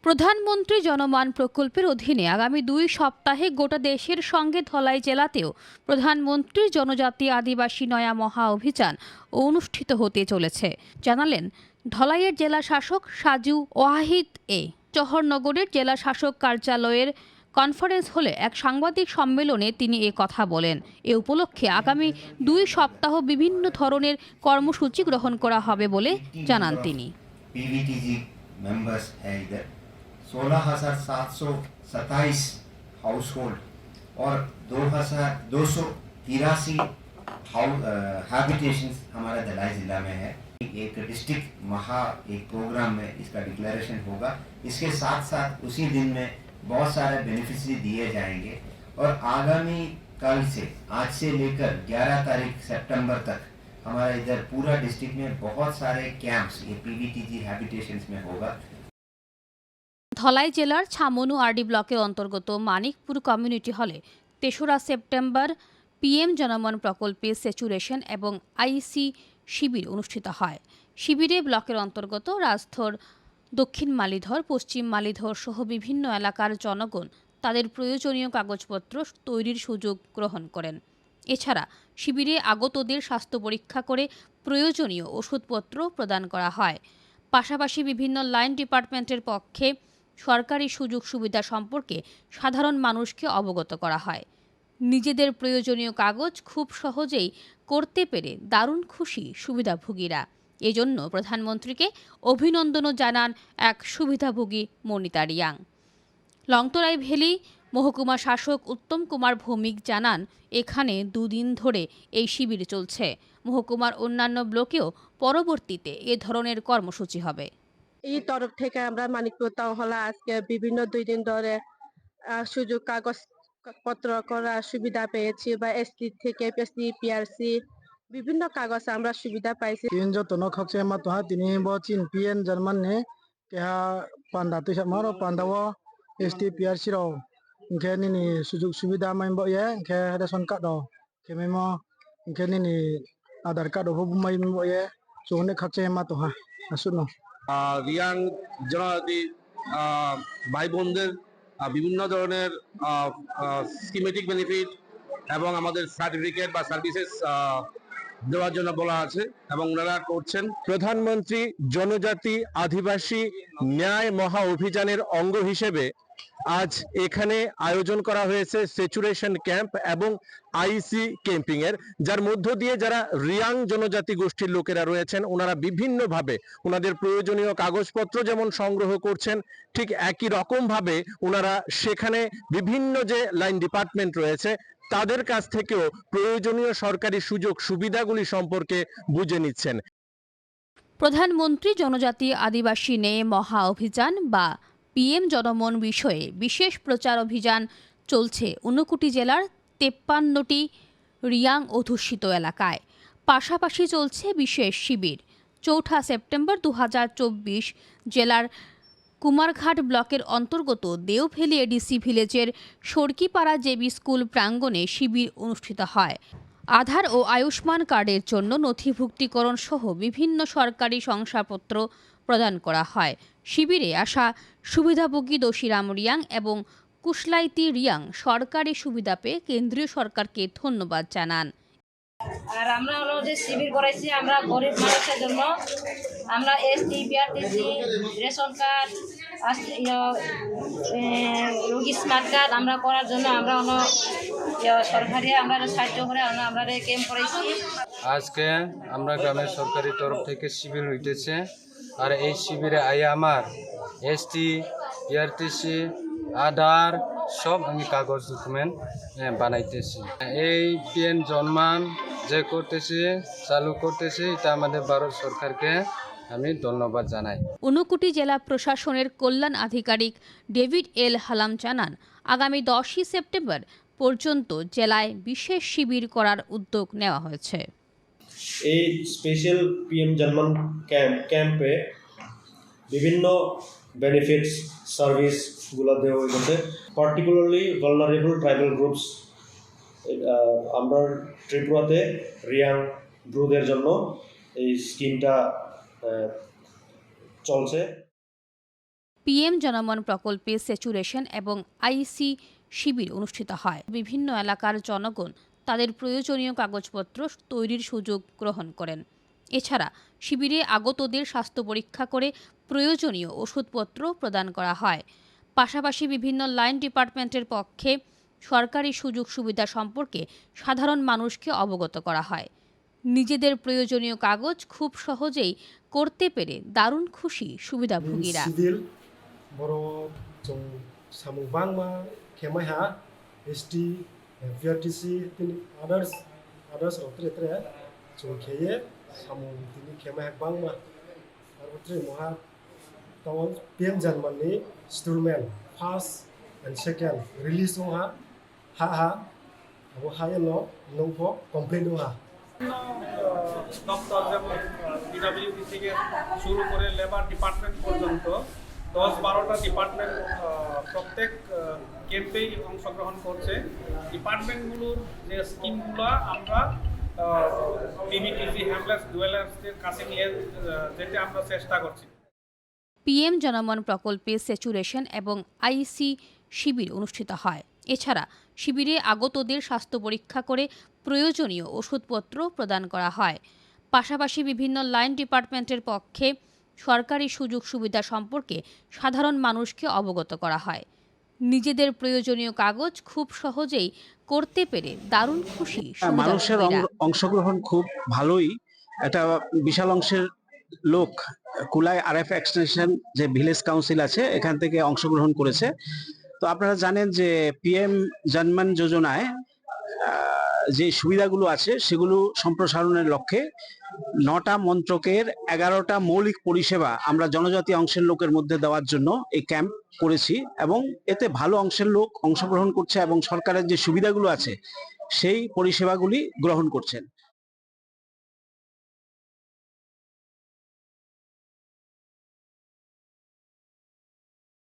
প্রধানমন্ত্রী জনমান প্রকল্পের অধীনে আগামী 2 সপ্তাহে গোটা দেশের সঙ্গে ধলাই জেলাতেও প্রধানমন্ত্রীর জনজাতি আদিবাসী নয়া মহা অভিযান অনুষ্ঠিত হতে চলেছে জানালেন ধলাইয়ের জেলা শাসক সাজু ওয়াহিদ। জওহরনগরের জেলা শাসক কার্যালয়ের কনফারেন্স হলে এক সাংবাদিক সম্মেলনে তিনি এ কথা বলেন। এ উপলক্ষে আগামী 2 সপ্তাহ বিভিন্ন ধরনের কর্মসূচি গ্রহণ করা হবে বলে জানান তিনি। 16,727 हाउस होल्ड और 2,283 हैबिटेशन हमारा धलाई जिला में है। एक डिस्ट्रिक्ट एक प्रोग्राम में इसका डिक्लेरेशन होगा। इसके साथ साथ उसी दिन में बहुत सारे बेनिफिशरी दिए जाएंगे और आगामी कल से आज से लेकर 11 तारीख सितंबर तक हमारा इधर पूरा डिस्ट्रिक्ट में बहुत सारे कैंप्स ये पीवीटीजी हैबिटेशंस में होगा। ধলাই জেলার ছামনু আরডি ব্লকের অন্তর্গত মানিকপুর কমিউনিটি হলে 3রা সেপ্টেম্বর পিএম জনমন প্রকল্পে স্যাচুরেশন এবং আইসি শিবির অনুষ্ঠিত হয়। শিবিরে ব্লকের অন্তর্গত রাজধর, দক্ষিণ মালিধর, পশ্চিম মালিধর সহ বিভিন্ন এলাকার জনগণ তাদের প্রয়োজনীয় কাগজপত্র তৈরির সুযোগ গ্রহণ করেন। এছাড়া শিবিরে আগতদের স্বাস্থ্য পরীক্ষা করে প্রয়োজনীয় ওষুধপত্র প্রদান করা হয়। পাশাপাশি বিভিন্ন লাইন ডিপার্টমেন্টের পক্ষে সরকারি সুযোগ সুবিধা সম্পর্কে সাধারণ মানুষকে অবগত করা হয়। নিজেদের প্রয়োজনীয় কাগজ খুব সহজেই করতে পেরে দারুণ খুশি সুবিধাভোগীরা। এজন্য প্রধানমন্ত্রীকে অভিনন্দনও জানান এক সুবিধাভোগী মনিতা রিয়াং। লংতরাই ভ্যালি মহকুমা শাসক উত্তম কুমার ভৌমিক জানান, এখানে 2 দিন ধরে এই শিবির চলছে। মহকুমার অন্যান্য ব্লকেও পরবর্তীতে এ ধরনের কর্মসূচি হবে। এই তরফ থেকে আমরা মানিকপুর টাউন হলে আজকে বিভিন্ন 2 দিন ধরে সুযোগ কাগজ পত্র করার সুবিধা পেয়েছি বা এসটি থেকে এসটি পিআরসি বিভিন্ন কাগজ আমরা সুবিধা পাইছি। তিন যতন খকসে মাতোহা তিনি বচিন পিএন জার্মান নে কেহা পান্ডা তুই সামারো পান্ডাও এসটি পিআরসি ro ইনকে নিনি সুযোগ সুবিধা মাইমব ইয়ে ইনকে রেশন কার্ড ro কেমেমো ইনকে নিনি আধার কার্ড ও মাইমব ইয়ে সোনে খকসে মাতোহা আসুনো রিয়াং জনজাতি ভাই বোনদের বিভিন্ন ধরনের স্কিমেটিক বেনিফিট এবং আমাদের সার্টিফিকেট বা সার্ভিসেস দেওয়ার জন্য বলা আছে এবং ওনারা করছেন। প্রধানমন্ত্রী জনজাতি আদিবাসী ন্যায় মহা অভিযানের অঙ্গ হিসেবে আজ এখানে আয়োজন করা হয়েছে স্যাচুরেশন ক্যাম্প এবং আইসি ক্যাম্পিং এর, যার মধ্য দিয়ে যারা রিয়াং জনজাতি গোষ্ঠীর লোকেরা রয়েছেন ওনারা বিভিন্নভাবে ওনাদের প্রয়োজনীয় কাগজপত্র যেমন সংগ্রহ করছেন, ঠিক একই রকম ভাবে ওনারা সেখানে বিভিন্ন যে লাইন ডিপার্টমেন্ট রয়েছে তাদের কাছ থেকেও প্রয়োজনীয় সরকারি সুযোগ সুবিধাগুলি সম্পর্কে বুঝে নিচ্ছেন। প্রধানমন্ত্রী জনজাতি আদিবাসী ন্যায় মহা অভিযান বা পিএম জনমন বিষয়ে বিশেষ প্রচার অভিযান চলছে ঊনকোটি জেলার 53টি রিয়াং অধ্যুষিত এলাকায়। পাশাপাশি চলছে বিশেষ শিবির। 4 সেপ্টেম্বর 2024 জেলার কুমারঘাট ব্লকের অন্তর্গত দেওভ্যালি এডিসি ভিলেজের সরকিপাড়া জেবি স্কুল প্রাঙ্গণে শিবির অনুষ্ঠিত হয়। আধার ও আয়ুষ্মান কার্ডের জন্য নথিভুক্তিকরণ সহ বিভিন্ন সরকারি শংসাপত্র প্রদান করা হয়। শিবিরে আসা সুবিধাভোগী দোশিরাম রিয়াং এবং কুশলাইতি রিয়াং সরকারি সুবিধা পেয়ে কেন্দ্রীয় সরকারকে ধন্যবাদ জানান। আর আমরা হলো যে শিবির করেছি আমরা গরিব মানুষের জন্য, আমরা এসটি পিআরটিসি রেশন কার্ড রোগী স্মার্ট কার্ড আমরা করার জন্য আমরা সরকারি আমরা সাহায্য করে আমরা ক্যাম্প করেছি। আজকে আমরা গ্রামের সরকারি তরফ থেকে শিবির হইতেছে, আর এই শিবিরে আইয়া আমার এসটি পিআরটিসি আধার সব আমি কাগজ ডকুমেন্ট বানাইতেছি। এই পিএম জনমান যে করতেছি চালু করতেছি এটা আমাদের ভারত সরকারকে আমি ধন্যবাদ জানাই। ঊনকোটি জেলা প্রশাসনের কল্যাণ আধিকারিক ডেভিড এল হালাম জানান, আগামী 10 সেপ্টেম্বর পর্যন্ত জেলায় বিশেষ শিবির করার উদ্যোগ নেওয়া হয়েছে। এই স্পেশাল পিএম জনমন ক্যাম্পে বিভিন্ন বেনিফিটস সার্ভিসগুলো দেওয়া হয়েছে, পার্টিকুলারলি ভালনারেবল ট্রাইবাল গ্রুপস। আমরা ত্রিপুরাতে রিয়াং গ্রুপদের জন্য এই স্কিমটা চলছে। পিএম জনমন প্রকল্পে স্যাচুরেশন এবং আইসি শিবির অনুষ্ঠিত হয়। বিভিন্ন এলাকার জনগণ তাদের প্রয়োজনীয় কাগজপত্র তৈরির সুযোগ গ্রহণ করেন। এছাড়া শিবিরে আগতদের স্বাস্থ্য পরীক্ষা করে প্রয়োজনীয় ওষুধপত্র প্রদান করা হয়। পাশাপাশি বিভিন্ন লাইন ডিপার্টমেন্টের পক্ষে সরকারি সুযোগ সুবিধা সম্পর্কে সাধারণ মানুষকে অবগত করা হয়। নিজেদের প্রয়োজনীয় কাগজ খুব সহজেই করতে পেরে দারুণ খুশি সুবিধাভোগীরা। Civil boro jong samung bangma khemai ha ST VRTC tin others rotre tre jong kheye samung tin khemai bangma arbotre moha tawon PM Janmani installment first and second release ha abo ha no nongpo complaint ha দপ্তর যেমন PWD থেকে শুরু করে labour department পর্যন্ত 10-12টা department প্রত্যেক ক্যাম্পেই অংশগ্রহণ করছে। ডিপার্টমেন্টগুলোর যে স্কিমগুলো আমরা পিবিটিসি হ্যামলেস ডুয়েলার্সদের কাছে নিয়ে যেতে আমরা চেষ্টা করছি। পিএম জনমন প্রকল্পে স্যাচুরেশন এবং আইসি শিবির অনুষ্ঠিত হয়। এছাড়া শিবিরে আগতদের স্বাস্থ্য পরীক্ষা করে প্রয়োজনীয় ওষুধপত্র প্রদান করা হয়। পাশাপাশি বিভিন্ন লাইন ডিপার্টমেন্টের পক্ষে সরকারি সুযোগ সুবিধা সম্পর্কে সাধারণ মানুষকে অবগত করা হয়। নিজেদের প্রয়োজনীয় কাগজ খুব সহজেই করতে পেরে দারুণ খুশি মানুষের সুবিধাভোগীরা। অংশগ্রহণ খুব ভালোই। একটা বিশাল অংশের লোক কুলাই আরএফ এক্সটেনশন যে ভিলেজ কাউন্সিল আছে এখান থেকে অংশগ্রহণ করেছে। তো আপনারা জানেন যে পিএম জনমন যোজনায় যে সুবিধাগুলো আছে সেগুলো সম্প্রসারণের লক্ষ্যে 9টা মন্ত্রকের 11টা মৌলিক পরিষেবা আমরা জনজাতি অংশের লোকের মধ্যে দেওয়ার জন্য এই ক্যাম্প করেছি এবং এতে ভালো অংশের লোক অংশগ্রহণ করছে এবং সরকারের যে সুবিধাগুলো আছে সেই পরিষেবাগুলি গ্রহণ করছেন।